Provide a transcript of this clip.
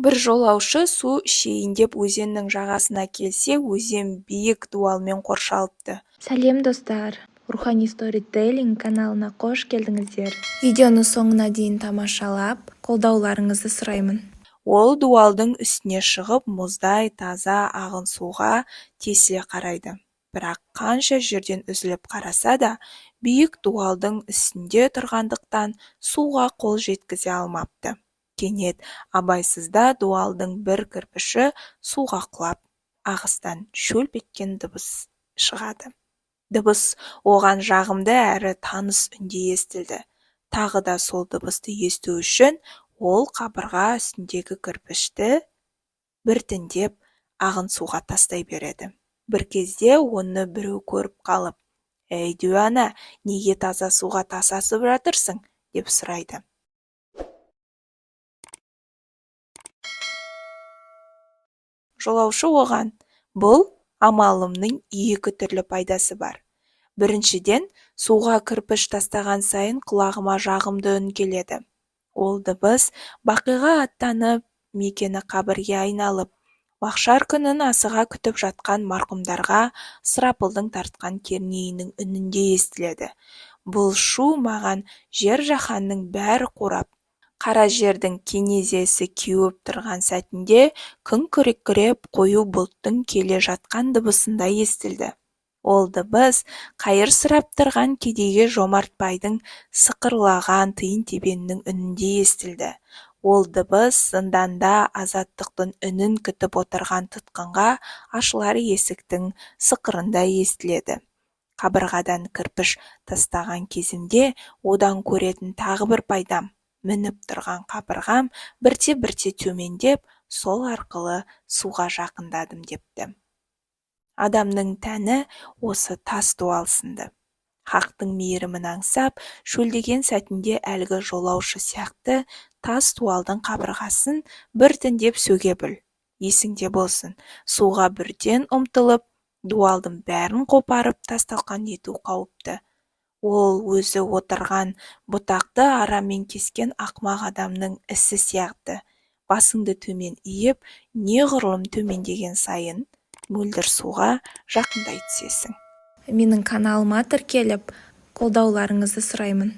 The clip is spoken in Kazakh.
Бір жолаушы су ішейін деп өзеннің жағасына келсе, өзен биік дуалмен қоршалыпты. Сәлем достар, Рухани Storytelling каналына қош келдіңіздер. Видеоны соңына дейін тамашалап, қолдауларыңызды сұраймын. Ол дуалдың үстіне шығып, мұздай таза ағын суға тесіле қарайды. Бірақ қанша жерден үзіліп қараса да, биік дуалдың үстінде тұрғандықтан суға қол жеткізе алмапты. Кенет абайсызда дуалдың бір кірпіші суға құлап, ағыстан шөлп еткен дыбыс шығады. Дыбыс оған жағымды әрі таныс үнде естілді. Тағы да сол дыбысты есту үшін ол қабырға үстіндегі кірпішті біртіндеп ағын суға тастай береді. Бір кезде оны біреу көріп қалып, «Әй дуана, неге таза суға тасасып жатырсың?» деп сұрайды. Жолаушы оған: «Бұл амалымның екі түрлі пайдасы бар. Біріншіден, суға кірпіш тастаған сайын құлағыма жағымды үн келеді. Ол дыбыс бақиға аттанып, мекені қабірге айналып, махшар күнін асыға күтіп жатқан марқұмдарға сұрапылдың тартқан кернейінің үнінде естіледі. Бұл шу маған жер жаһанның бәрі қурап, қара жердің кенезесі кеуіп тұрған сәтінде күн күркіреп қою бұлттың келе жатқан дыбысындай естілді. Ол дыбыс қайыр сұрап тұрған кедейге жомарт байдың сықырлаған тиын-тебенінің үнінде естілді. Ол дыбыс зынданда азаттықтың үнін күтіп отырған тұтқынға ашылар есіктің сықырындай естіледі. Қабырғадан кірпіш тастаған кезімде одан көретін тағы бір пайдам: мініп тұрған қабырғам бірте-бірте төмендеп, сол арқылы суға жақындадым депті. Адамның тәні осы тас дуал сынды. Хақтың мейірімін аңсап, шөлдеген сәтінде әлгі жолаушы сияқты тас дуалдың қабырғасын біртіндеп сөге біл. Есіңде болсын, суға бірден ұмтылып, дуалдың бәрін қопарып тасталқан ету қауіпті. Ол өзі отырған бұтақты арамен кескен ақымақ адамның ісі сияқты. Басыңды төмен иіп, неғұрлым төмендеген сайын мөлдір суға жақындай түсесің. Менің каналыма тіркеліп, қолдауларыңызды сұраймын.